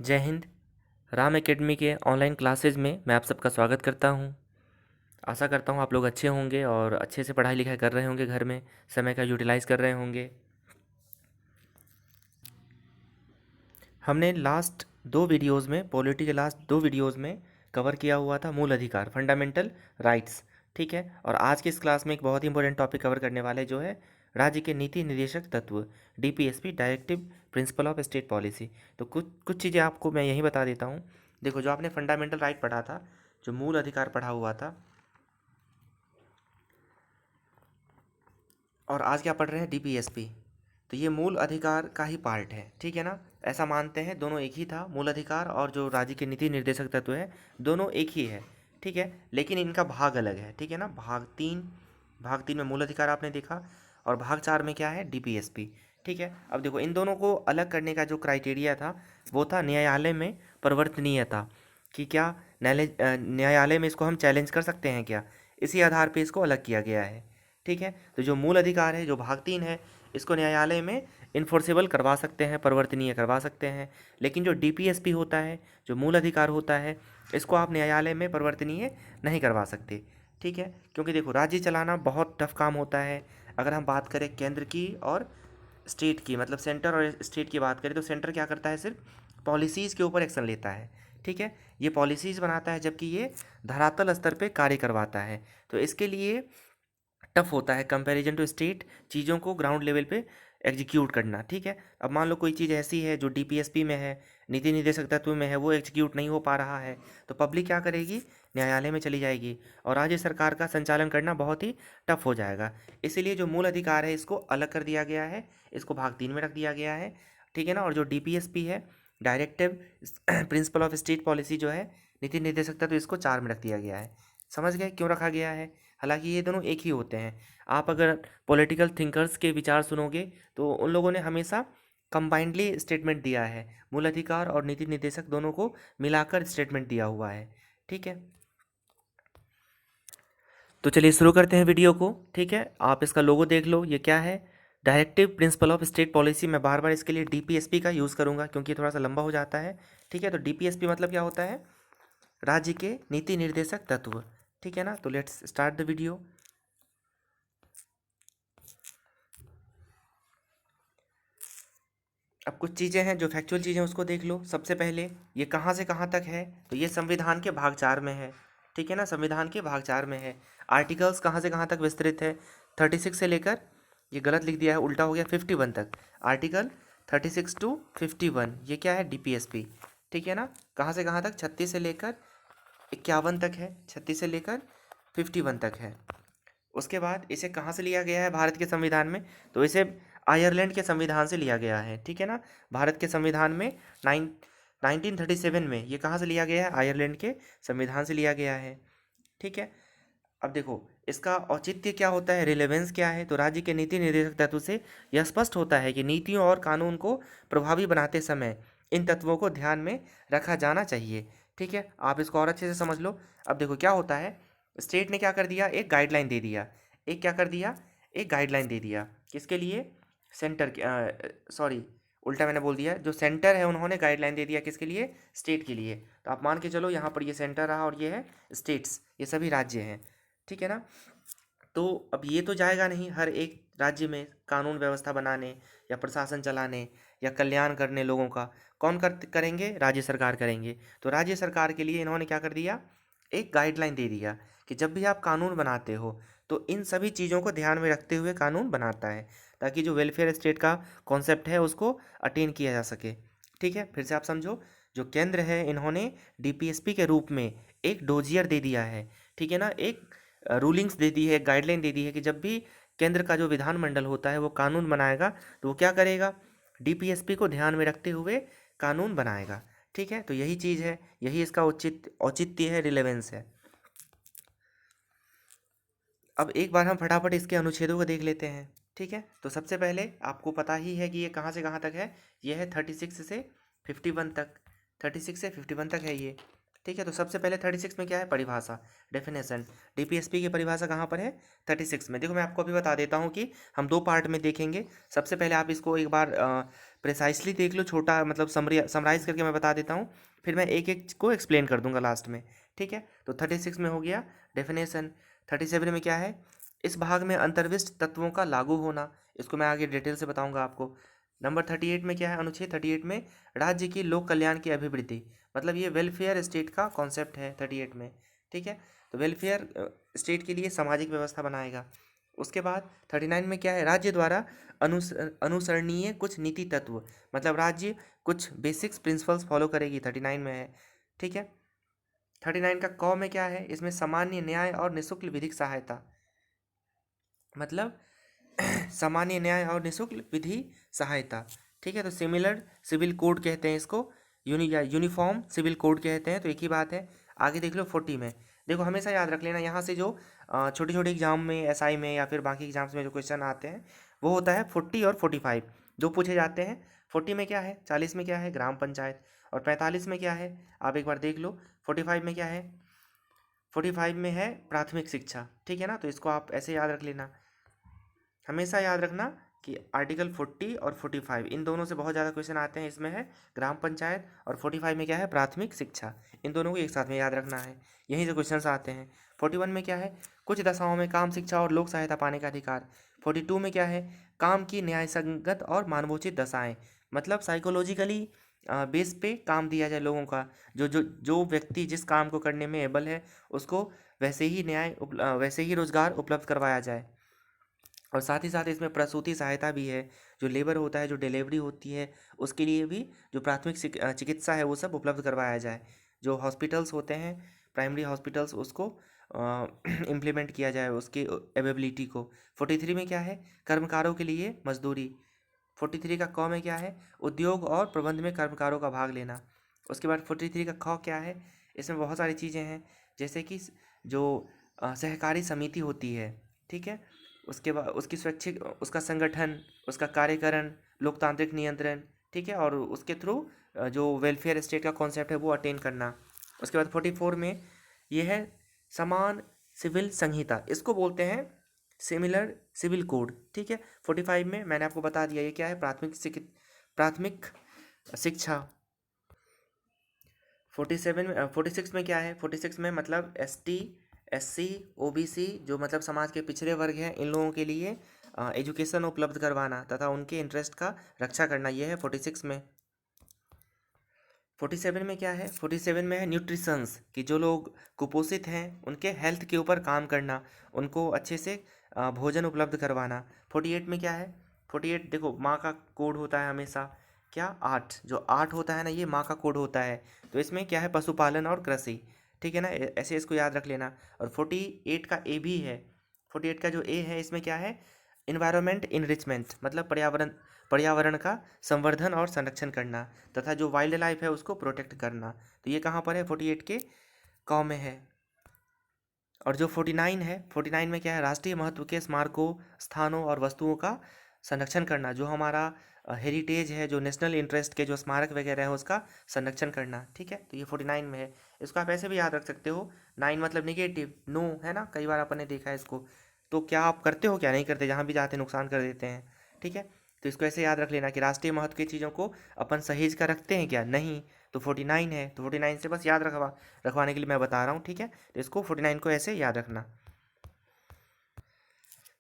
जय हिंद। राम एकेडमी के online classes में मैं आप सबका स्वागत करता हूं। आशा करता हूं आप लोग अच्छे होंगे और अच्छे से पढ़ाई लिखाई कर रहे होंगे, घर में समय का यूटिलाइज़ कर रहे होंगे। हमने लास्ट दो वीडियोस में, पॉलिटी के लास्ट दो वीडियोस में कवर किया हुआ था मूल अधिकार, फंडामेंटल राइट्स। ठीक है, और आज की इस क्लास में एक बहुत ही इंपॉर्टेंट टॉपिक कवर करने वाले जो है राज्य के नीति निर्देशक तत्व, DPSP, directive principle of state policy. तो कुछ कुछ चीज़ें आपको मैं यही बता देता हूँ। देखो, जो आपने फंडामेंटल राइट पढ़ा था, जो मूल अधिकार पढ़ा हुआ था, और आज क्या पढ़ रहे हैं, डीपीएसपी। तो ये मूल अधिकार का ही पार्ट है, ठीक है ना। ऐसा मानते हैं, दोनों एक ही था, मूल अधिकार और जो राज्य के नीति निर्देशक तत्व है, दोनों एक ही है। ठीक है, लेकिन इनका भाग अलग है, ठीक है ना। भाग तीन में मूल अधिकार आपने देखा, और भाग चार में क्या है, डीपीएसपी। ठीक है, अब देखो, इन दोनों को अलग करने का जो क्राइटेरिया था वो था न्यायालय में परिवर्तनीयता, कि क्या न्यायालय में इसको हम चैलेंज कर सकते हैं क्या, इसी आधार पे इसको अलग किया गया है। ठीक है, तो जो मूल अधिकार है, जो भाग तीन है, इसको न्यायालय में इन्फोर्सेबल करवा सकते हैं, परिवर्तनीय करवा सकते हैं। लेकिन जो डीपीएसपी होता है, जो मूल अधिकार होता है, इसको आप न्यायालय में परिवर्तनीय नहीं करवा सकते। ठीक है, क्योंकि देखो, राज्य चलाना बहुत टफ काम होता है। अगर हम बात करें केंद्र की और स्टेट की, मतलब सेंटर और स्टेट की बात करें, तो सेंटर क्या करता है, सिर्फ पॉलिसीज़ के ऊपर एक्शन लेता है। ठीक है, ये पॉलिसीज़ बनाता है, जबकि ये धरातल स्तर पे कार्य करवाता है। तो इसके लिए टफ होता है कंपैरिजन टू स्टेट, चीज़ों को ग्राउंड लेवल पे एग्जीक्यूट करना। ठीक है, अब मान लो कोई चीज़ ऐसी है जो डीपीएसपी में है, नीति निर्देशक तत्व में है, वो एग्जीक्यूट नहीं हो पा रहा है, तो पब्लिक क्या करेगी, न्यायालय में चली जाएगी, और राज्य सरकार का संचालन करना बहुत ही टफ हो जाएगा। इसीलिए जो मूल अधिकार है, इसको अलग कर दिया गया है, इसको भाग तीन में रख दिया गया है। ठीक है ना, और जो डीपीएसपी है, directive principle of state policy जो है, नीति निर्देशक तत्व, इसको चार में रख दिया गया है। समझ गए क्यों रखा गया है। हालांकि ये दोनों एक ही होते हैं। आप अगर पॉलिटिकल थिंकर्स के विचार सुनोगे, तो उन लोगों ने हमेशा कंबाइंडली स्टेटमेंट दिया है, मूल अधिकार और नीति निर्देशक दोनों को मिलाकर स्टेटमेंट दिया हुआ है। ठीक है, तो चलिए शुरू करते हैं वीडियो को। ठीक है, आप इसका लोगो देख लो, ये क्या है, directive principle of state policy. मैं बार बार इसके लिए डीपीएसपी का यूज़ करूँगा क्योंकि ये थोड़ा सा लंबा हो जाता है। ठीक है, तो डीपीएसपी मतलब क्या होता है, राज्य के नीति निर्देशक तत्व। ठीक है ना, तो लेट्स स्टार्ट द वीडियो। अब कुछ चीज़ें हैं जो फैक्चुअल चीज़ें, उसको देख लो। सबसे पहले, ये कहाँ से कहाँ तक है, तो ये संविधान के भाग चार में है। ठीक है ना, संविधान के भाग चार में है। आर्टिकल्स कहाँ से कहाँ तक विस्तृत है, 36 से लेकर, ये गलत लिख दिया है, उल्टा हो गया, 51 तक। आर्टिकल 36 टू 51, ये क्या है, डीपीएसपी। ठीक है ना, कहाँ से कहाँ तक, 36 से लेकर 51 तक है, 36 से लेकर 51 तक है। उसके बाद इसे कहाँ से लिया गया है भारत के संविधान में, तो इसे आयरलैंड के संविधान से लिया गया है। ठीक है ना, भारत के संविधान में 1937 में ये कहाँ से लिया गया है, आयरलैंड के संविधान से लिया गया है। ठीक है, अब देखो, इसका औचित्य क्या होता है, रिलेवेंस क्या है, तो राज्य के नीति निर्देशक तत्व से यह स्पष्ट होता है कि नीतियों और कानून को प्रभावी बनाते समय इन तत्वों को ध्यान में रखा जाना चाहिए। ठीक है, आप इसको और अच्छे से समझ लो। अब देखो क्या होता है, स्टेट ने क्या कर दिया, एक गाइडलाइन दे दिया, एक क्या कर दिया, एक गाइडलाइन दे दिया, किसके लिए, सेंटर के, सॉरी, उल्टा मैंने बोल दिया, जो सेंटर है उन्होंने गाइडलाइन दे दिया किसके लिए, स्टेट के लिए। तो आप मान के चलो, यहाँ पर ये सेंटर रहा और ये है स्टेट्स, ये सभी राज्य हैं। ठीक है ना, तो अब ये तो जाएगा नहीं हर एक राज्य में कानून व्यवस्था बनाने या प्रशासन चलाने या कल्याण करने लोगों का, कौन करेंगे, राज्य सरकार करेंगे। तो राज्य सरकार के लिए इन्होंने क्या कर दिया, एक गाइडलाइन दे दिया कि जब भी आप कानून बनाते हो, तो इन सभी चीज़ों को ध्यान में रखते हुए कानून बनाता है, ताकि जो वेलफेयर स्टेट का कॉन्सेप्ट है उसको अटेन किया जा सके। ठीक है, फिर से आप समझो, जो केंद्र है, इन्होंने डीपीएसपी के रूप में एक डोजियर दे दिया है। ठीक है ना, एक रूलिंग्स दे दी है, गाइडलाइन दे दी है कि जब भी केंद्र का जो विधानमंडल होता है वो कानून बनाएगा, तो वो क्या करेगा, डीपीएसपी को ध्यान में रखते हुए कानून बनाएगा। ठीक है, तो यही चीज़ है, यही इसका औचित्य है, रिलेवेंस है। अब एक बार हम फटाफट इसके अनुच्छेदों को देख लेते हैं। ठीक है, तो सबसे पहले आपको पता ही है कि ये कहाँ से कहाँ तक है, ये है 36 से 51 तक, 36 से 51 तक है ये। ठीक है। तो सबसे पहले 36 में क्या है, परिभाषा, डेफिनेशन। डीपीएसपी की परिभाषा कहाँ पर है, 36 में। देखो मैं आपको अभी बता देता हूँ कि हम दो पार्ट में देखेंगे। सबसे पहले आप इसको एक बार प्रिसाइसली देख लो, छोटा मतलब समराइज करके मैं बता देता हूँ, फिर मैं एक एक को एक्सप्लेन कर दूंगा लास्ट में। ठीक है। तो 36 में हो गया डेफिनेशन। 37 में क्या है, इस भाग में अंतर्विष्ट तत्वों का लागू होना, इसको मैं आगे डिटेल से बताऊंगा आपको। नंबर 38 में क्या है, अनुच्छेद 38 में राज्य की लोक कल्याण की अभिवृद्धि, मतलब ये वेलफेयर स्टेट का कॉन्सेप्ट है 38 में। ठीक है। तो वेलफेयर स्टेट के लिए सामाजिक व्यवस्था बनाएगा। उसके बाद 39 में क्या है, राज्य द्वारा अनुसरणीय कुछ नीति तत्व, मतलब राज्य कुछ बेसिक्स प्रिंसिपल्स फॉलो करेगी, 39 में है। ठीक है। 39 का क में क्या है, इसमें सामान्य न्याय और निःशुल्क विधिक सहायता, मतलब सामान्य न्याय और निःशुल्क विधि सहायता। ठीक है। तो सिमिलर सिविल कोड कहते हैं इसको, यूनिफॉर्म सिविल कोड कहते हैं, तो एक ही बात है। आगे देख लो 40 में, देखो हमेशा याद रख लेना, यहाँ से जो छोटी छोटी एग्जाम में, एसआई में या फिर बाकी एग्जाम्स में जो क्वेश्चन आते हैं वो होता है 40 और 45 जो पूछे जाते हैं। 40 में क्या है, 40 में क्या है, ग्राम पंचायत, और 45 में क्या है, आप एक बार देख लो। 45 में क्या है, 45 में है प्राथमिक शिक्षा। ठीक है ना, तो इसको आप ऐसे याद रख लेना। हमेशा याद रखना कि आर्टिकल 40 और 45 इन दोनों से बहुत ज़्यादा क्वेश्चन आते हैं। इसमें है ग्राम पंचायत और 45 में क्या है, प्राथमिक शिक्षा। इन दोनों को एक साथ में याद रखना है, यहीं से क्वेश्चन आते हैं। 41 में क्या है, कुछ दशाओं में काम, शिक्षा और लोक सहायता पाने का अधिकार। 42 में क्या है, काम की न्यायसंगत और मानवोचित दशाएं, मतलब साइकोलॉजिकली बेस पे काम दिया जाए लोगों का, जो जो जो व्यक्ति जिस काम को करने में एबल है उसको वैसे ही वैसे ही रोजगार उपलब्ध करवाया जाए। और साथ ही साथ इसमें प्रसूति सहायता भी है, जो लेबर होता है, जो डिलीवरी होती है, उसके लिए भी जो प्राथमिक चिकित्सा है वो सब उपलब्ध करवाया जाए। जो हॉस्पिटल्स होते हैं, प्राइमरी हॉस्पिटल्स, उसको इम्प्लीमेंट किया जाए उसकी अवेबिलिटी को। 43 में क्या है, कर्मकारों के लिए मजदूरी। 43 का क में क्या है, उद्योग और प्रबंध में कर्मकारों का भाग लेना। उसके बाद 43 का ख क्या है, इसमें बहुत सारी चीज़ें हैं, जैसे कि जो सहकारी समिति होती है, ठीक है, उसके बाद उसकी स्वैच्छिक उसका संगठन, उसका कार्यकरण, लोकतांत्रिक नियंत्रण, ठीक है, और उसके थ्रू जो वेलफेयर स्टेट का कॉन्सेप्ट है वो अटेन करना। उसके बाद 44 में ये है समान सिविल संहिता, इसको बोलते हैं सिमिलर सिविल कोड। ठीक है। 45 में मैंने आपको बता दिया ये क्या है, प्राथमिक शिक्षा। 47 में 46 में क्या है, 46 में मतलब ST SC OBC जो मतलब समाज के पिछड़े वर्ग हैं, इन लोगों के लिए एजुकेशन उपलब्ध करवाना तथा उनके इंटरेस्ट का रक्षा करना, ये है 46 में। 47 में क्या है, 47 में है न्यूट्रिशंस, कि जो लोग कुपोषित हैं उनके हेल्थ के ऊपर काम करना, उनको अच्छे से भोजन उपलब्ध करवाना। 48 में क्या है, 48 देखो माँ का कोड होता है हमेशा, क्या, 8, जो 8 होता है ना ये माँ का कोड होता है। तो इसमें क्या है, पशुपालन और कृषि। ठीक है ना, ऐसे इसको याद रख लेना। और 48 का ए भी है, 48 का जो ए है इसमें क्या है, इन्वायरमेंट इनरिचमेंट, मतलब पर्यावरण का संवर्धन और संरक्षण करना तथा जो वाइल्ड लाइफ है उसको प्रोटेक्ट करना। तो ये कहाँ पर है, 48 के क में है। और जो 49 है, 49 में क्या है, राष्ट्रीय महत्व के स्मारकों, स्थानों और वस्तुओं का संरक्षण करना, जो हमारा हेरिटेज है, जो नेशनल इंटरेस्ट के जो स्मारक वगैरह है उसका संरक्षण करना। ठीक है। तो ये 49 में है, इसको आप ऐसे भी याद रख सकते हो, 9 मतलब निगेटिव, नो, है ना, कई बार अपन ने देखा है इसको। तो क्या आप करते हो, क्या नहीं करते, जहाँ भी जाते नुकसान कर देते हैं। ठीक है। तो इसको ऐसे याद रख लेना कि राष्ट्रीय महत्व की चीज़ों को अपन सहेज कर रखते हैं क्या, नहीं। तो 49 है, तो 49 से बस याद रखवाने के लिए मैं बता रहा हूँ। ठीक है। तो इसको 49 को ऐसे याद रखना।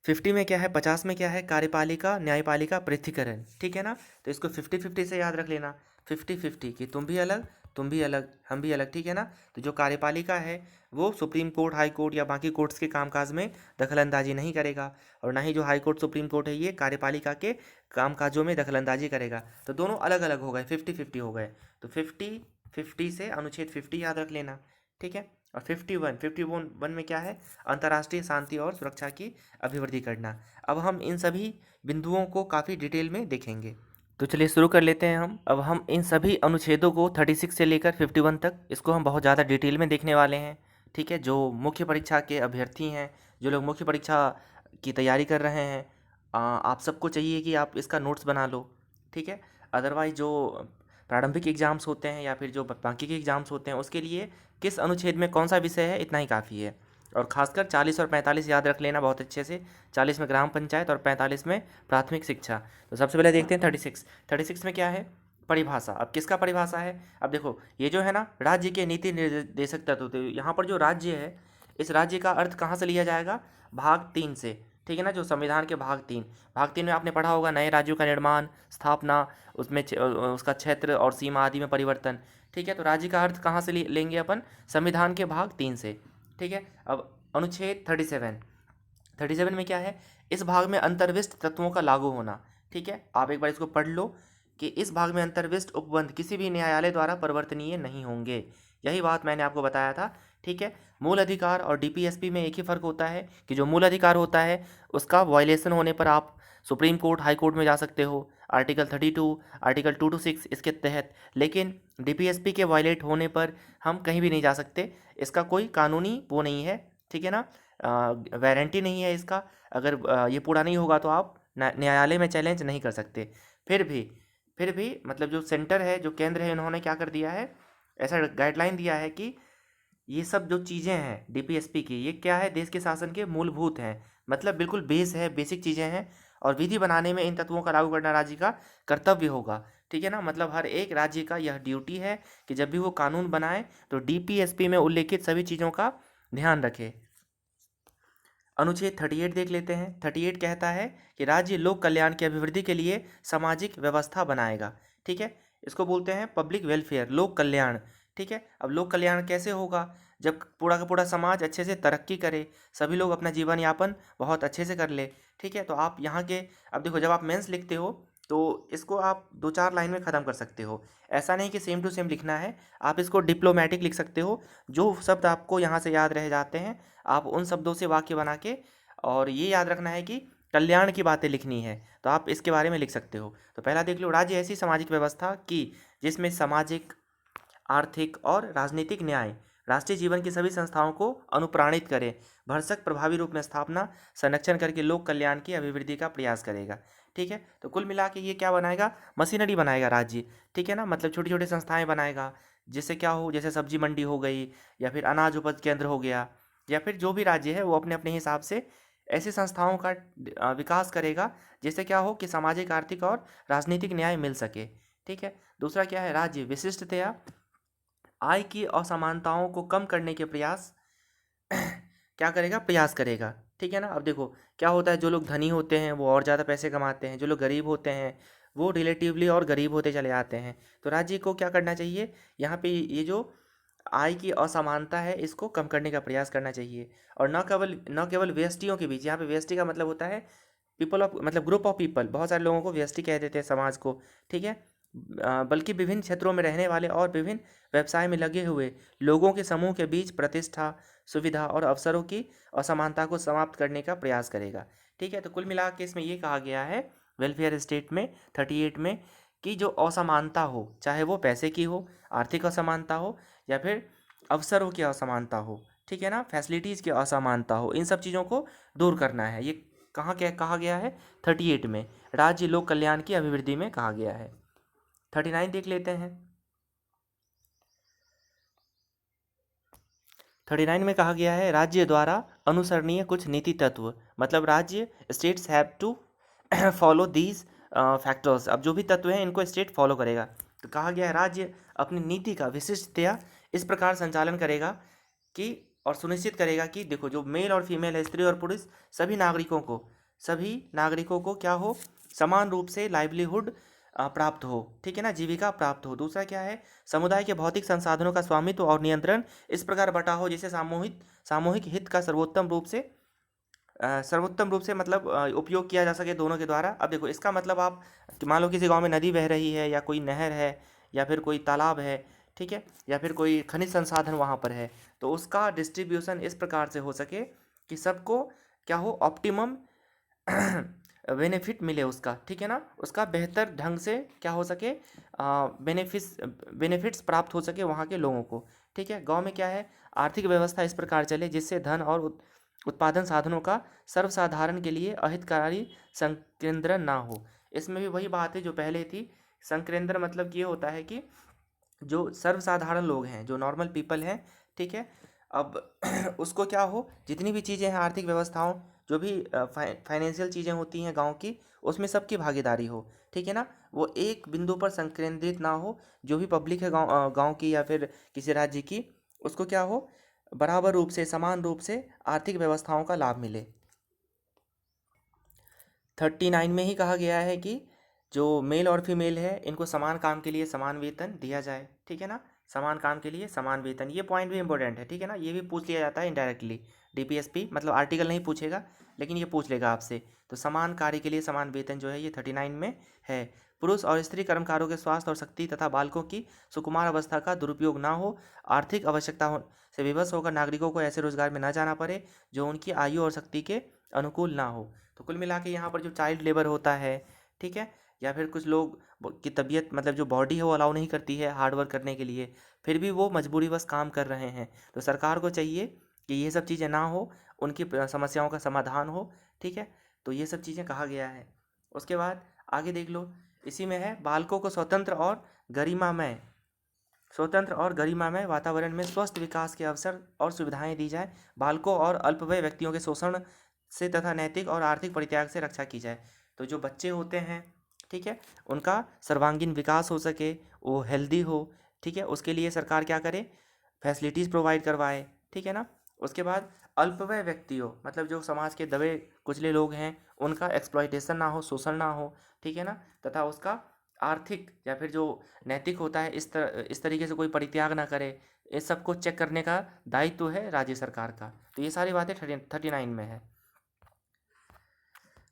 50 में क्या है, 50 में क्या है, कार्यपालिका न्यायपालिका पृथक्करण। ठीक है ना, तो इसको 50-50 से याद रख लेना, 50-50 कि तुम भी अलग, तुम भी अलग, हम भी अलग। ठीक है ना। तो जो कार्यपालिका है वो सुप्रीम कोर्ट, हाई कोर्ट या बाकी कोर्ट्स के कामकाज में दखलंदाजी नहीं करेगा, और ना ही जो हाई कोर्ट सुप्रीम कोर्ट है ये कार्यपालिका के कामकाजों में दखलंदाजी करेगा। तो दोनों अलग अलग हो गए, 50-50 हो गए। तो 50-50 से अनुच्छेद 50 याद रख लेना। ठीक है। और 51 में क्या है, अंतर्राष्ट्रीय शांति और सुरक्षा की अभिवृद्धि करना। अब हम इन सभी बिंदुओं को काफ़ी डिटेल में देखेंगे, तो चलिए शुरू कर लेते हैं हम। अब हम इन सभी अनुच्छेदों को 36 से लेकर 51 तक, इसको हम बहुत ज़्यादा डिटेल में देखने वाले हैं। ठीक है। जो मुख्य परीक्षा के अभ्यर्थी हैं, जो लोग मुख्य परीक्षा की तैयारी कर रहे हैं, आप सबको चाहिए कि आप इसका नोट्स बना लो। ठीक है। अदरवाइज जो प्रारंभिक एग्ज़ाम्स होते हैं या फिर जो बाकी के एग्ज़ाम्स होते हैं उसके लिए किस अनुच्छेद में कौन सा विषय है, इतना ही काफ़ी है। और खासकर 40 और 45 याद रख लेना बहुत अच्छे से। 40 में ग्राम पंचायत और 45 में प्राथमिक शिक्षा। तो सबसे पहले देखते हैं 36 में क्या है, परिभाषा। अब किसका परिभाषा है, अब देखो ये जो है ना राज्य के नीति निर्देशक तत्व, तो यहाँ पर जो राज्य है इस राज्य का अर्थ कहाँ से लिया जाएगा, भाग 3 से, ठीक है ना, जो संविधान के भाग 3 में आपने पढ़ा होगा, नए राज्यों का निर्माण, स्थापना, उसमें उसका क्षेत्र और सीमा आदि में परिवर्तन। ठीक है, तो राज्य का अर्थ कहाँ से लेंगे अपन, संविधान के भाग 3 से। ठीक है, अब अनुच्छेद 37 में क्या है, इस भाग में अंतर्विष्ट तत्वों का लागू होना। ठीक है, आप एक बार इसको पढ़ लो कि इस भाग में अंतर्विष्ट उपबंध किसी भी न्यायालय द्वारा परिवर्तनीय नहीं होंगे। यही बात मैंने आपको बताया था। ठीक है, मूल अधिकार और डीपीएसपी में एक ही फ़र्क होता है कि जो मूल अधिकार होता है उसका वायलेशन होने पर आप सुप्रीम कोर्ट, हाई कोर्ट में जा सकते हो, आर्टिकल 32, आर्टिकल 226 इसके तहत। लेकिन डीपीएसपी के वायलेट होने पर हम कहीं भी नहीं जा सकते, इसका कोई कानूनी वो नहीं है। ठीक है ना, वारंटी नहीं है इसका। अगर ये पूरा नहीं होगा तो आप न्यायालय में चैलेंज नहीं कर सकते। फिर भी मतलब जो सेंटर है, जो केंद्र है, इन्होंने क्या कर दिया है, ऐसा गाइडलाइन दिया है कि ये सब जो चीज़ें हैं डीपीएसपी की, ये क्या है, देश के शासन के मूलभूत हैं, मतलब बिल्कुल बेस है, बेसिक चीज़ें हैं। और विधि बनाने में इन तत्वों का लागू करना राज्य का कर्तव्य होगा। ठीक है ना, मतलब हर एक राज्य का यह ड्यूटी है कि जब भी वो कानून बनाए तो डीपीएसपी में उल्लेखित सभी चीज़ों का ध्यान रखे। अनुच्छेद 38 देख लेते हैं। 38 कहता है कि राज्य लोक कल्याण की अभिवृद्धि के लिए सामाजिक व्यवस्था बनाएगा। ठीक है, इसको बोलते हैं पब्लिक वेलफेयर, लोक कल्याण। ठीक है, अब लोक कल्याण कैसे होगा, जब पूरा का पूरा समाज अच्छे से तरक्की करे, सभी लोग अपना जीवन यापन बहुत अच्छे से कर ले। ठीक है, तो आप यहाँ के, अब देखो जब आप मेंस लिखते हो तो इसको आप 2-4 लाइन में ख़त्म कर सकते हो। ऐसा नहीं कि सेम टू सेम लिखना है, आप इसको डिप्लोमेटिक लिख सकते हो। जो शब्द आपको यहाँ से याद रह जाते हैं आप उन शब्दों से वाक्य बना के, और ये याद रखना है कि कल्याण की बातें लिखनी है, तो आप इसके बारे में लिख सकते हो। तो पहला देख लो, राज्य ऐसी सामाजिक व्यवस्था की जिसमें सामाजिक, आर्थिक और राजनीतिक न्याय राष्ट्रीय जीवन की सभी संस्थाओं को अनुप्राणित करे, भरसक प्रभावी रूप में स्थापना, संरक्षण करके लोक कल्याण की अभिवृद्धि का प्रयास करेगा। ठीक है, तो कुल मिला के ये क्या बनाएगा, मशीनरी बनाएगा राज्य। ठीक है ना, मतलब छोटी छोटी संस्थाएं बनाएगा, जिससे क्या हो, जैसे सब्जी मंडी हो गई, या फिर अनाज उपज केंद्र हो गया, या फिर जो भी राज्य है वो अपने अपने हिसाब से ऐसी संस्थाओं का विकास करेगा, जिससे क्या हो कि सामाजिक, आर्थिक और राजनीतिक न्याय मिल सके। ठीक है, दूसरा क्या है, राज्य विशिष्टतया आय की असमानताओं को कम करने के प्रयास क्या करेगा, प्रयास करेगा। ठीक है ना, अब देखो क्या होता है, जो लोग धनी होते हैं वो और ज़्यादा पैसे कमाते हैं, जो लोग गरीब होते हैं वो रिलेटिवली और गरीब होते चले जाते हैं। तो राज्य को क्या करना चाहिए, यहाँ पे ये जो आय की असमानता है इसको कम करने का प्रयास करना चाहिए। और न केवल व्यष्टियों के बीच, यहाँ पे व्यष्टि का मतलब होता है पीपल ऑफ, मतलब ग्रुप ऑफ पीपल, बहुत सारे लोगों को व्यष्टि कह देते हैं समाज को। ठीक है, बल्कि विभिन्न क्षेत्रों में रहने वाले और विभिन्न व्यवसाय में लगे हुए लोगों के समूह के बीच प्रतिष्ठा, सुविधा और अवसरों की असमानता को समाप्त करने का प्रयास करेगा। ठीक है, तो कुल मिला के इसमें ये कहा गया है वेलफेयर स्टेट में 38 में कि जो असमानता हो, चाहे वो पैसे की हो, आर्थिक असमानता हो, या फिर अवसरों की असमानता हो, ठीक है ना, फैसिलिटीज़ की असमानता हो, इन सब चीज़ों को दूर करना है। ये कहाँ क्या कहा गया है, 38 में राज्य लोक कल्याण की अभिवृद्धि में कहा गया है। 39 देख लेते हैं। 39 में कहा गया है राज्य द्वारा अनुसरणीय कुछ नीति तत्व, मतलब राज्य, states have to follow these factors. अब जो भी तत्व हैं इनको स्टेट फॉलो करेगा। तो कहा गया है राज्य अपनी नीति का विशिष्टतया इस प्रकार संचालन करेगा कि, और सुनिश्चित करेगा कि देखो जो मेल और फीमेल है, स्त्री और पुरुष, सभी नागरिकों को क्या हो, समान रूप से लाइवलीहुड प्राप्त हो। ठीक है ना, जीविका प्राप्त हो। दूसरा क्या है, समुदाय के भौतिक संसाधनों का स्वामित्व और नियंत्रण इस प्रकार बटा हो जिससे सामूहिक हित का सर्वोत्तम रूप से मतलब उपयोग किया जा सके दोनों के द्वारा। अब देखो इसका मतलब आप, मान लो किसी गांव में नदी बह रही है, या कोई नहर है, या फिर कोई तालाब है, ठीक है, या फिर कोई खनिज संसाधन वहाँ पर है, तो उसका डिस्ट्रीब्यूशन इस प्रकार से हो सके कि सबको क्या हो, ऑप्टिमम बेनिफिट मिले उसका। ठीक है ना, उसका बेहतर ढंग से क्या हो सके, बेनिफिट्स प्राप्त हो सके वहाँ के लोगों को। ठीक है, गांव में क्या है, आर्थिक व्यवस्था इस प्रकार चले जिससे धन और उत्पादन साधनों का सर्वसाधारण के लिए अहितकारी संकेंद्रण ना हो। इसमें भी वही बात है जो पहले थी, संकेंद्र मतलब ये होता है कि जो सर्वसाधारण लोग हैं, जो नॉर्मल पीपल हैं, ठीक है। अब उसको क्या हो, जितनी भी चीज़ें हैं आर्थिक व्यवस्थाओं, जो भी फाइनेंशियल चीज़ें होती हैं गांव की, उसमें सबकी भागीदारी हो, ठीक है ना। वो एक बिंदु पर संकेंद्रित ना हो, जो भी पब्लिक है गांव की या फिर किसी राज्य की, उसको क्या हो, बराबर रूप से समान रूप से आर्थिक व्यवस्थाओं का लाभ मिले। 39 में ही कहा गया है कि जो मेल और फीमेल है इनको समान काम के लिए समान वेतन दिया जाए, ठीक है ना। समान काम के लिए समान वेतन, ये पॉइंट भी इंपॉर्टेंट है, ठीक है ना। ये भी पूछ लिया जाता है इनडायरेक्टली, डीपीएसपी मतलब आर्टिकल नहीं पूछेगा लेकिन ये पूछ लेगा आपसे। तो समान कार्य के लिए समान वेतन जो है ये 39 में है। पुरुष और स्त्री कर्मकारों के स्वास्थ्य और शक्ति तथा बालकों की सुकुमार अवस्था का दुरुपयोग ना हो, आर्थिक आवश्यकता से विवश होकर नागरिकों को ऐसे रोजगार में न जाना पड़े जो उनकी आयु और शक्ति के अनुकूल ना हो। तो कुल मिला के यहाँ पर जो चाइल्ड लेबर होता है, ठीक है, या फिर कुछ लोग की तबीयत मतलब जो बॉडी है वो अलाउ नहीं करती है हार्ड वर्क करने के लिए, फिर भी वो मजबूरी बस काम कर रहे हैं, तो सरकार को चाहिए कि ये सब चीज़ें ना हो, उनकी समस्याओं का समाधान हो, ठीक है। तो ये सब चीज़ें कहा गया है। उसके बाद आगे देख लो, इसी में है बालकों को स्वतंत्र और गरिमामय वातावरण में स्वस्थ विकास के अवसर और सुविधाएं दी जाए, बालकों और अल्पवय व्यक्तियों के शोषण से तथा नैतिक और आर्थिक परित्याग से रक्षा की जाए। तो जो बच्चे होते हैं, ठीक है, उनका सर्वांगीण विकास हो सके, वो हेल्दी हो, ठीक है, उसके लिए सरकार क्या करे, फैसिलिटीज़ प्रोवाइड करवाए, ठीक है ना। उसके बाद अल्पवय व्यक्तियों मतलब जो समाज के दबे कुचले लोग हैं उनका एक्सप्लॉइटेशन ना हो, शोषण ना हो, ठीक है ना, तथा उसका आर्थिक या फिर जो नैतिक होता है इस तरीके से कोई परित्याग ना करे, इस सब को चेक करने का दायित्व है राज्य सरकार का। तो ये सारी बातें 39 में है।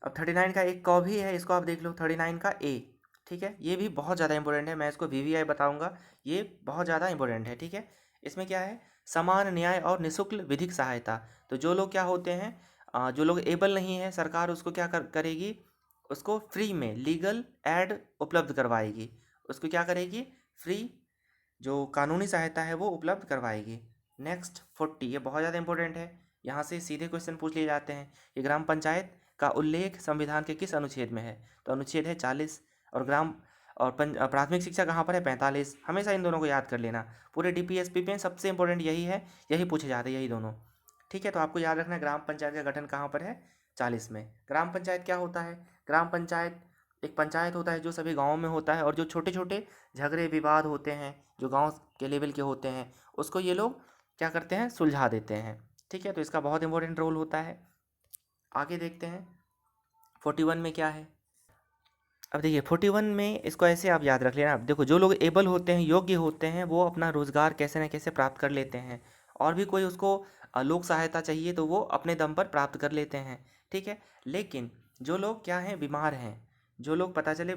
अब 39 का एक क भी है, इसको आप देख लो, 39 का ए, ठीक है, ये भी बहुत ज़्यादा इंपॉर्टेंट है, मैं इसको वीवीआई बताऊंगा, ये बहुत ज़्यादा इंपॉर्टेंट है, ठीक है। इसमें क्या है, समान न्याय और निःशुल्क विधिक सहायता। तो जो लोग क्या होते हैं, जो लोग एबल नहीं है, सरकार उसको क्या करेगी, उसको फ्री में लीगल एड उपलब्ध करवाएगी, उसको क्या करेगी, फ्री जो कानूनी सहायता है वो उपलब्ध करवाएगी। नेक्स्ट 40, ये बहुत ज़्यादा इंपॉर्टेंट है, यहाँ से सीधे क्वेश्चन पूछ लिए जाते हैं कि ग्राम पंचायत का उल्लेख संविधान के किस अनुच्छेद में है। तो अनुच्छेद है 40। और प्राथमिक शिक्षा कहाँ पर है, 45। हमेशा इन दोनों को याद कर लेना, पूरे डीपीएसपी में सबसे इंपॉर्टेंट यही है, यही पूछे जाते हैं, यही दोनों, ठीक है। तो आपको याद रखना है ग्राम पंचायत का गठन कहाँ पर है, 40 में। ग्राम पंचायत क्या होता है, ग्राम पंचायत एक पंचायत होता है जो सभी गाँवों में होता है, और जो छोटे छोटे झगड़े विवाद होते हैं जो गांव के लेवल के होते हैं उसको ये लोग क्या करते हैं, सुलझा देते हैं, ठीक है। तो इसका बहुत इंपॉर्टेंट रोल होता है। आगे देखते हैं 41 में क्या है। अब देखिए 41 में इसको ऐसे आप याद रख लेना, अब देखो जो लोग एबल होते हैं, योग्य होते हैं, वो अपना रोजगार कैसे न कैसे प्राप्त कर लेते हैं, और भी कोई उसको लोक सहायता चाहिए तो वो अपने दम पर प्राप्त कर लेते हैं, ठीक है। लेकिन जो लोग क्या हैं, बीमार हैं, जो लोग पता चले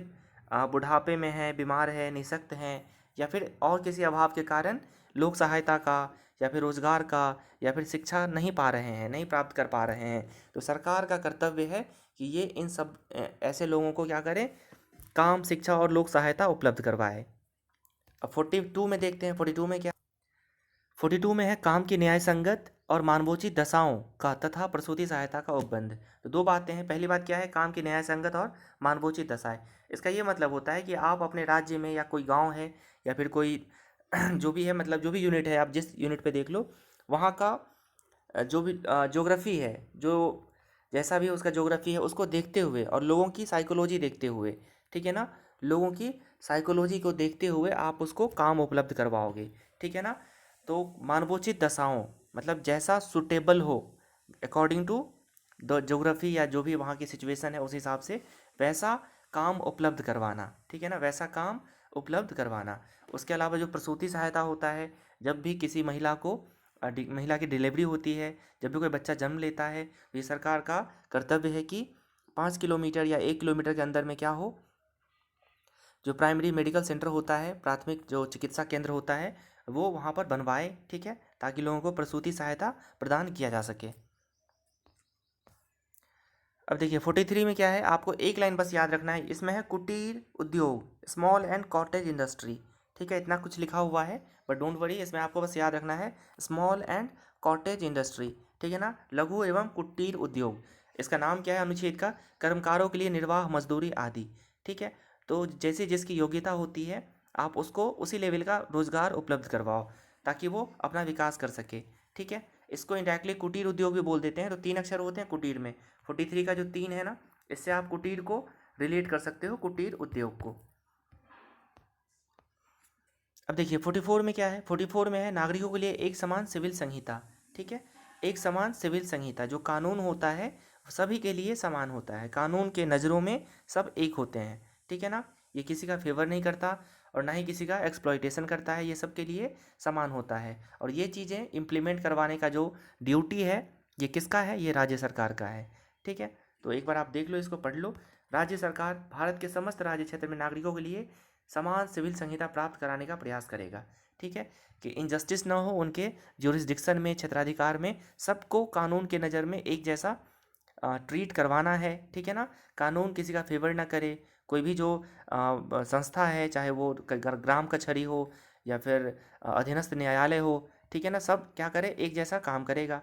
बुढ़ापे में हैं, बीमार हैं, निःशक्त हैं, या फिर और किसी अभाव के कारण लोक सहायता का या फिर रोजगार का या फिर शिक्षा नहीं पा रहे हैं, नहीं प्राप्त कर पा रहे हैं, तो सरकार का कर्तव्य है कि ये इन सब ऐसे लोगों को क्या करें, काम, शिक्षा और लोक सहायता उपलब्ध करवाए। अब 42 में देखते हैं, 42 में क्या, 42 में है काम की न्याय संगत और मानवोचित दशाओं का तथा प्रसूति सहायता का उपबंध। तो दो बातें हैं, पहली बात क्या है, काम की न्याय संगत और मानवोचित दशाएं। इसका ये मतलब होता है कि आप अपने राज्य में या कोई गांव है या फिर कोई जो भी है, मतलब जो भी यूनिट है, आप जिस यूनिट पे देख लो, वहाँ का जो भी ज्योग्राफी है, जो जैसा भी उसका ज्योग्राफी है उसको देखते हुए और लोगों की साइकोलॉजी देखते हुए, ठीक है ना, लोगों की साइकोलॉजी को देखते हुए आप उसको काम उपलब्ध करवाओगे, ठीक है ना। तो मानवोचित दशाओं मतलब जैसा सुटेबल हो अकॉर्डिंग टू द ज्योग्राफी या जो भी वहाँ की सिचुएशन है उस हिसाब से वैसा काम उपलब्ध करवाना, ठीक है ना, वैसा काम उपलब्ध करवाना। उसके अलावा जो प्रसूति सहायता होता है, जब भी किसी महिला को महिला की डिलीवरी होती है, जब भी कोई बच्चा जन्म लेता है, तो ये सरकार का कर्तव्य है कि 5 किलोमीटर या 1 किलोमीटर के अंदर में क्या हो, जो प्राइमरी मेडिकल सेंटर होता है, प्राथमिक जो चिकित्सा केंद्र होता है, वो वहाँ पर बनवाए, ठीक है, ताकि लोगों को प्रसूति सहायता प्रदान किया जा सके। अब देखिए 43 में क्या है, आपको एक लाइन बस याद रखना है, इसमें है कुटीर उद्योग, स्मॉल एंड कॉटेज इंडस्ट्री, ठीक है, इतना कुछ लिखा हुआ है बट डोंट वरी, इसमें आपको बस याद रखना है स्मॉल एंड कॉटेज इंडस्ट्री, ठीक है ना, लघु एवं कुटीर उद्योग। इसका नाम क्या है अनुच्छेद का, कर्मकारों के लिए निर्वाह मजदूरी आदि, ठीक है। तो जैसे जिसकी योग्यता होती है आप उसको उसी लेवल का रोजगार उपलब्ध करवाओ। ताकि वो अपना विकास कर सके। ठीक है, इसको इंडायरेक्टली कुटीर उद्योग भी बोल देते हैं। तो 3 अक्षर होते हैं कुटीर में, 43 का जो 3 है ना, इससे आप कुटीर को रिलेट कर सकते हो, कुटीर उद्योग को। अब देखिए 44 में क्या है, 44 में है नागरिकों के लिए एक समान सिविल संहिता। ठीक है, एक समान सिविल संहिता, जो कानून होता है सभी के लिए समान होता है, कानून के नज़रों में सब एक होते हैं। ठीक है ना, ये किसी का फेवर नहीं करता और ना ही किसी का एक्सप्लॉइटेशन करता है, ये सब के लिए समान होता है। और ये चीज़ें इम्प्लीमेंट करवाने का जो ड्यूटी है, ये किसका है, ये राज्य सरकार का है। ठीक है, तो एक बार आप देख लो, इसको पढ़ लो। राज्य सरकार भारत के समस्त राज्य क्षेत्र में नागरिकों के लिए समान सिविल संहिता प्राप्त कराने का प्रयास करेगा। ठीक है, कि इनजस्टिस ना हो उनके ज्यूरिसडिक्शन में, क्षेत्राधिकार में, सबको कानून के नज़र में एक जैसा ट्रीट करवाना है। ठीक है ना, कानून किसी का फेवर ना करे। कोई भी जो संस्था है, चाहे वो ग्राम कचहरी हो या फिर अधीनस्थ न्यायालय हो, ठीक है ना, सब क्या करे, एक जैसा काम करेगा।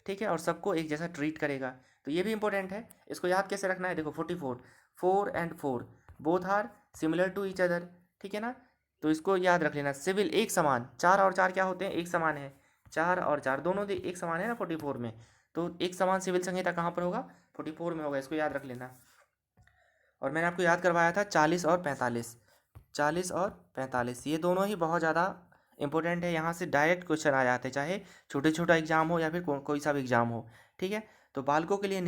ठीक है, और सबको एक जैसा ट्रीट करेगा। तो ये भी इंपॉर्टेंट है, इसको याद कैसे रखना है। देखो 44, 4 and 4 both are similar to each other. ठीक है ना, तो इसको याद रख लेना। सिविल एक समान, 4 और 4 क्या होते हैं, एक समान है। 4 और 4 दोनों एक समान है ना 44 में, तो एक समान सिविल संहिता कहाँ पर होगा, 44 में होगा, इसको याद रख लेना। और मैंने आपको याद करवाया था 40 और 45, 40 और 45 ये दोनों ही बहुत ज़्यादा इंपॉर्टेंट है। यहाँ से डायरेक्ट क्वेश्चन आ जाते हैं, चाहे छोटे छोटा एग्जाम हो या फिर कोई सा भी एग्जाम हो। ठीक है, तो बालकों के लिए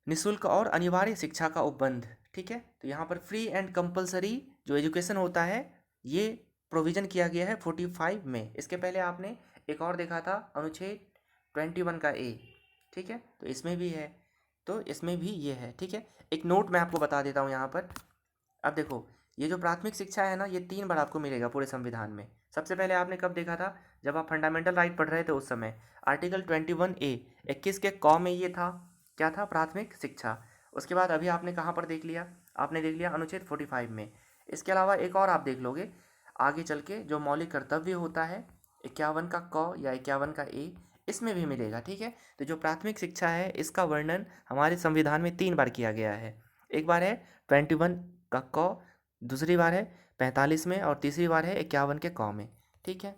निःशुल्क और अनिवार्य शिक्षा का उपबंध। ठीक है, तो यहाँ पर फ्री एंड कंपलसरी जो एजुकेशन होता है, ये प्रोविज़न किया गया है 45 में। इसके पहले आपने एक और देखा था अनुच्छेद 21 का ए। ठीक है, तो इसमें भी है, तो इसमें भी ये है। ठीक है, एक नोट मैं आपको बता देता हूँ यहाँ पर। अब देखो, ये जो प्राथमिक शिक्षा है ना, ये 3 बार आपको मिलेगा पूरे संविधान में। सबसे पहले आपने कब देखा था, जब आप फंडामेंटल राइट पढ़ रहे थे उस समय। आर्टिकल 21A 21 के क में ये था, क्या था, प्राथमिक शिक्षा। उसके बाद अभी आपने कहाँ पर देख लिया, आपने देख लिया अनुच्छेद 45 में। इसके अलावा एक और आप देख लोगे आगे चल के, जो मौलिक कर्तव्य होता है 51 का क या 51 का ए, इसमें भी मिलेगा। ठीक है, तो जो प्राथमिक शिक्षा है इसका वर्णन हमारे संविधान में 3 बार किया गया है। एक बार है 21 का क, दूसरी बार है 45 में, और तीसरी बार है 51 के क में। ठीक है,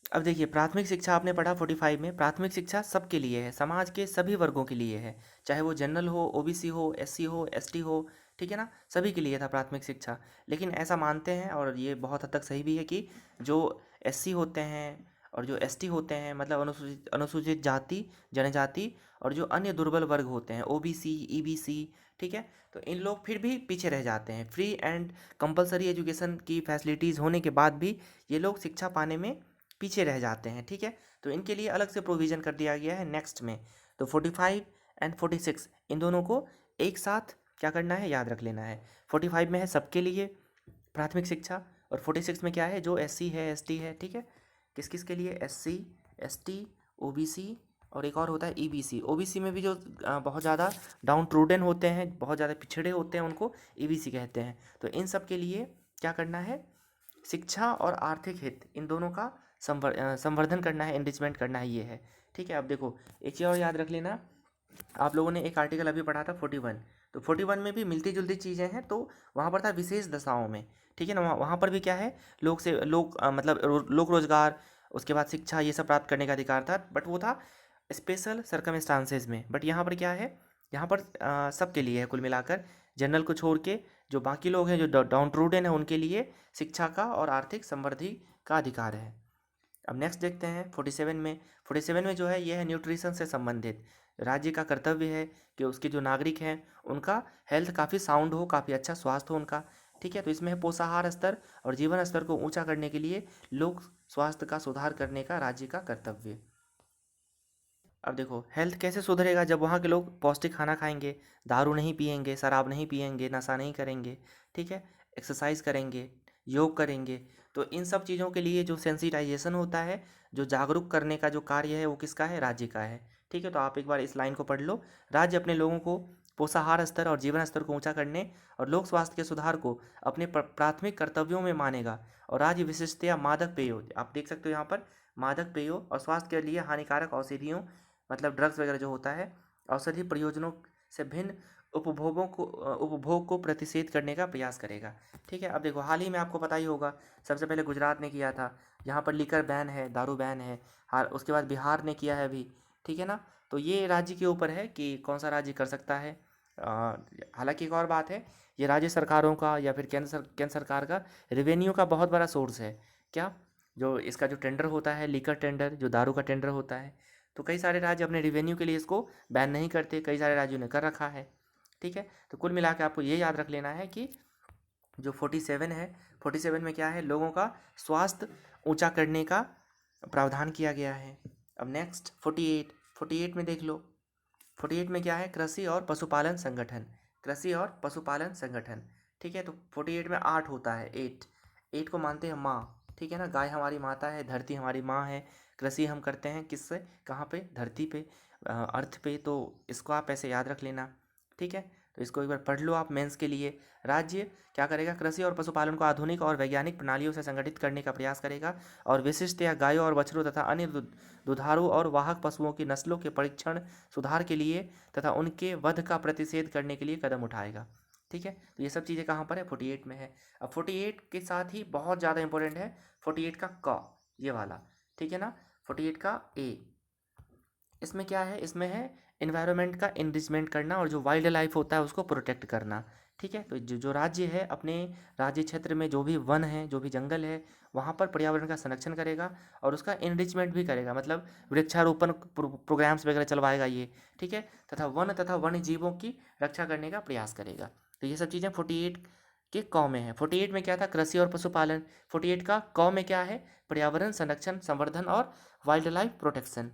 अब देखिए प्राथमिक शिक्षा आपने पढ़ा 45 में। प्राथमिक शिक्षा सबके लिए है, समाज के सभी वर्गों के लिए है, चाहे वो जनरल हो, ओबीसी हो, एससी हो, एसटी हो। ठीक है ना, सभी के लिए था प्राथमिक शिक्षा। लेकिन ऐसा मानते हैं, और ये बहुत हद तक सही भी है, कि जो एससी होते हैं और जो एसटी होते हैं, मतलब अनुसूचित जाति जनजाति, और जो अन्य दुर्बल वर्ग होते हैं ओबीसी ईबीसी, ठीक है, तो इन लोग फिर भी पीछे रह जाते हैं। फ्री एंड कंपलसरी एजुकेशन की फैसिलिटीज़ होने के बाद भी ये लोग शिक्षा पाने में पीछे रह जाते हैं। ठीक है, तो इनके लिए अलग से प्रोविज़न कर दिया गया है नेक्स्ट में। तो 45 एंड 46 इन दोनों को एक साथ क्या करना है, याद रख लेना है। 45 में है सबके लिए प्राथमिक शिक्षा, और 46 में क्या है, जो एससी है, एसटी है। ठीक है, किस किस के लिए, एससी, एसटी, ओबीसी, और एक और होता है ईबीसी। ओबीसी में भी जो बहुत ज़्यादा डाउन ट्रूडन होते हैं, बहुत ज़्यादा पिछड़े होते हैं, उनको ईबीसी कहते हैं। तो इन सब के लिए क्या करना है, शिक्षा और आर्थिक हित इन दोनों का संवर्धन करना है, एनरिचमेंट करना है, ये है। ठीक है, अब देखो एक चीज़ और याद रख लेना, आप लोगों ने एक आर्टिकल अभी पढ़ा था 41, तो 41 में भी मिलती जुलती चीज़ें हैं। तो वहाँ पर था विशेष दशाओं में। ठीक है ना, वहाँ पर भी क्या है, मतलब लोक रोजगार, उसके बाद शिक्षा, ये सब प्राप्त करने का अधिकार था, बट वो था स्पेशल सर्कमस्टांसेस में। बट यहाँ पर क्या है, यहाँ पर सबके लिए है कुल मिलाकर, जनरल को छोड़ के जो बाकी लोग हैं, जो डाउन ट्रूडन है, उनके लिए शिक्षा का और आर्थिक समृद्धि का अधिकार है। अब नेक्स्ट देखते हैं 47 में। 47 में जो है, यह है न्यूट्रिशन से संबंधित। राज्य का कर्तव्य है कि उसके जो नागरिक हैं उनका हेल्थ काफ़ी साउंड हो, काफ़ी अच्छा स्वास्थ्य हो उनका। ठीक है, तो इसमें है पोषाहार स्तर और जीवन स्तर को ऊंचा करने के लिए लोक स्वास्थ्य का सुधार करने का राज्य का कर्तव्य। अब देखो हेल्थ कैसे सुधरेगा, जब वहाँ के लोग पौष्टिक खाना खाएंगे, दारू नहीं पिएंगे, शराब नहीं पिएंगे, नशा नहीं करेंगे। ठीक है, एक्सरसाइज करेंगे, योग करेंगे। तो इन सब चीज़ों के लिए जो सेंसिटाइजेशन होता है, जो जागरूक करने का जो कार्य है, वो किसका है, राज्य का है। ठीक है, तो आप एक बार इस लाइन को पढ़ लो। राज्य अपने लोगों को पोषाहार स्तर और जीवन स्तर को ऊंचा करने और लोक स्वास्थ्य के सुधार को अपने प्राथमिक कर्तव्यों में मानेगा। और राज्य विशिष्टया मादक पेयों, आप देख सकते हो यहाँ पर, मादक पेयों और स्वास्थ्य के लिए हानिकारक औषधियों, मतलब ड्रग्स वगैरह जो होता है, औषधि प्रयोजनों से भिन्न उपभोग को प्रतिषेध करने का प्रयास करेगा। ठीक है, अब देखो हाल ही में आपको पता ही होगा, सबसे पहले गुजरात ने किया था, यहाँ पर लीकर बैन है, दारू बैन है। हाल उसके बाद बिहार ने किया है अभी। ठीक है ना, तो ये राज्य के ऊपर है कि कौन सा राज्य कर सकता है। हालांकि एक और बात है, ये राज्य सरकारों का या फिर केंद्र सरकार का रेवेन्यू का बहुत बड़ा सोर्स है। क्या, जो इसका जो टेंडर होता है, लीकर टेंडर, जो दारू का टेंडर होता है, तो कई सारे राज्य अपने रेवेन्यू के लिए इसको बैन नहीं करते, कई सारे राज्यों ने कर रखा है। ठीक है, तो कुल मिला के आपको ये याद रख लेना है कि जो 47 है, 47 में क्या है, लोगों का स्वास्थ्य ऊंचा करने का प्रावधान किया गया है। अब नेक्स्ट 48 में देख लो, 48 में क्या है, कृषि और पशुपालन संगठन, कृषि और पशुपालन संगठन। ठीक है, तो 48 में 8 होता है, 8 को मानते हैं माँ। ठीक है ना, गाय हमारी माता है, धरती हमारी माँ है। कृषि हम करते हैं किससे, कहाँ पे, धरती पे, अर्थ पे, तो इसको आप ऐसे याद रख लेना। ठीक है, तो इसको एक बार पढ़ लो आप मेंस के लिए। राज्य क्या करेगा, कृषि और पशुपालन को आधुनिक और वैज्ञानिक प्रणालियों से संगठित करने का प्रयास करेगा और विशिष्ट या गायों और बछड़ों तथा अन्य दुधारू और वाहक पशुओं की नस्लों के परीक्षण, सुधार के लिए तथा उनके वध का प्रतिषेध करने के लिए कदम उठाएगा। ठीक है, तो ये सब चीज़ें कहाँ पर है, 48 में है। अब 48 के साथ ही बहुत ज़्यादा इंपॉर्टेंट है 48 का क, ये वाला। ठीक है ना, 48 का ए, इसमें क्या है, इसमें है इन्वायरमेंट का इनरिचमेंट करना और जो वाइल्ड लाइफ होता है उसको प्रोटेक्ट करना। ठीक है, तो जो राज्य है, अपने राज्य क्षेत्र में जो भी वन है, जो भी जंगल है, वहाँ पर पर्यावरण का संरक्षण करेगा और उसका इनरिचमेंट भी करेगा, मतलब वृक्षारोपण प्रोग्राम्स वगैरह चलवाएगा ये। ठीक है, तथा वन्य जीवों की रक्षा करने का प्रयास करेगा। तो ये सब चीज़ें 48 के क में है। 48 में क्या था, कृषि और पशुपालन। 48 का क में क्या है, पर्यावरण संरक्षण, संवर्धन और वाइल्ड लाइफ प्रोटेक्शन।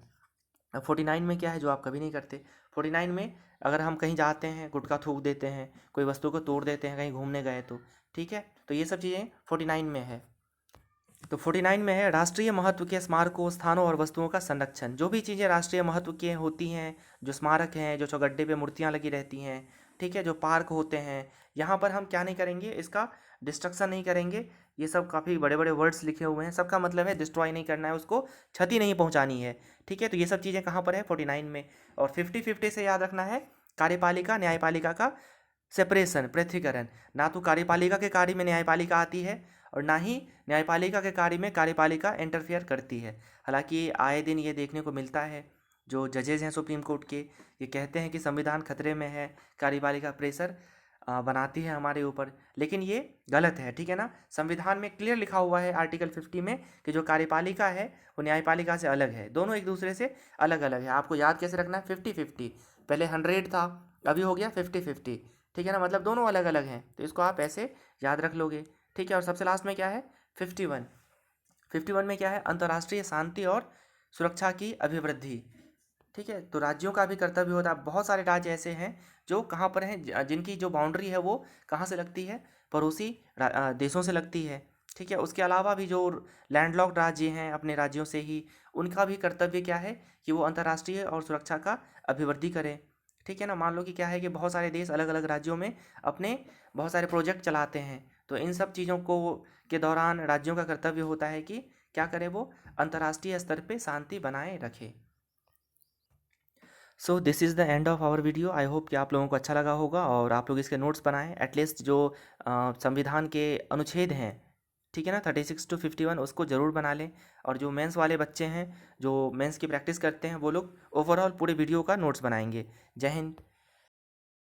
अब 49 में क्या है, जो आप कभी नहीं करते। 49 में अगर हम कहीं जाते हैं, गुटखा थूक देते हैं, कोई वस्तु को तोड़ देते हैं, कहीं घूमने गए तो, ठीक है, तो ये सब चीज़ें 49 में है। तो 49 में है राष्ट्रीय महत्व के स्मारकों, स्थानों और वस्तुओं का संरक्षण। जो भी चीज़ें राष्ट्रीय महत्व की होती हैं, जो स्मारक हैं, जो चौगड्डे पे मूर्तियाँ लगी रहती हैं, ठीक है, जो पार्क होते हैं, यहाँ पर हम क्या नहीं करेंगे, इसका डिस्ट्रक्शन नहीं करेंगे। ये सब काफ़ी बड़े बड़े वर्ड्स लिखे हुए हैं, सबका मतलब है डिस्ट्रॉय नहीं करना है, उसको क्षति नहीं पहुँचानी है। ठीक है, तो ये सब चीज़ें कहाँ पर है, 49 में। और 50-50 से याद रखना है कार्यपालिका न्यायपालिका का सेपरेशन, पृथकीकरण। ना तो कार्यपालिका के कार्य में न्यायपालिका आती है और ना ही न्यायपालिका के कार्य में कार्यपालिका इंटरफेयर करती है। हालांकि आए दिन ये देखने को मिलता है, जो जजेज हैं सुप्रीम कोर्ट के, ये कहते हैं कि संविधान खतरे में है, कार्यपालिका प्रेशर बनाती है हमारे ऊपर, लेकिन ये गलत है। ठीक है ना, संविधान में क्लियर लिखा हुआ है आर्टिकल 50 में कि जो कार्यपालिका है वो न्यायपालिका से अलग है, दोनों एक दूसरे से अलग अलग है। आपको याद कैसे रखना है, 50-50, पहले 100 था, अभी हो गया 50-50। ठीक है ना, मतलब दोनों अलग अलग हैं, तो इसको आप ऐसे याद रख लोगे। ठीक है, और सबसे लास्ट में क्या है, 51। 51 में क्या है, अंतर्राष्ट्रीय शांति और सुरक्षा की अभिवृद्धि। ठीक है, तो राज्यों का भी कर्तव्य होता है। बहुत सारे राज्य ऐसे हैं जो कहाँ पर हैं, जिनकी जो बाउंड्री है वो कहाँ से लगती है, पड़ोसी देशों से लगती है। ठीक है, उसके अलावा भी जो लैंडलॉक्ड राज्य हैं अपने राज्यों से ही, उनका भी कर्तव्य क्या है कि वो अंतर्राष्ट्रीय और सुरक्षा का अभिवृद्धि करें। ठीक है ना, मान लो कि क्या है कि बहुत सारे देश अलग अलग राज्यों में अपने बहुत सारे प्रोजेक्ट चलाते हैं, तो इन सब चीज़ों को के दौरान राज्यों का कर्तव्य होता है कि क्या करे, वो अंतर्राष्ट्रीय स्तर पे शांति बनाए रखे। So this is the end of our video. I hope कि आप लोगों को अच्छा लगा होगा और आप लोग इसके नोट्स बनाएं। एटलीस्ट जो संविधान के अनुच्छेद हैं, ठीक है ना, 36 to 51, उसको ज़रूर बना लें। और जो मेंस वाले बच्चे हैं, जो मेंस की प्रैक्टिस करते हैं, वो लोग ओवरऑल पूरे वीडियो का नोट्स बनाएंगे। जय हिंद।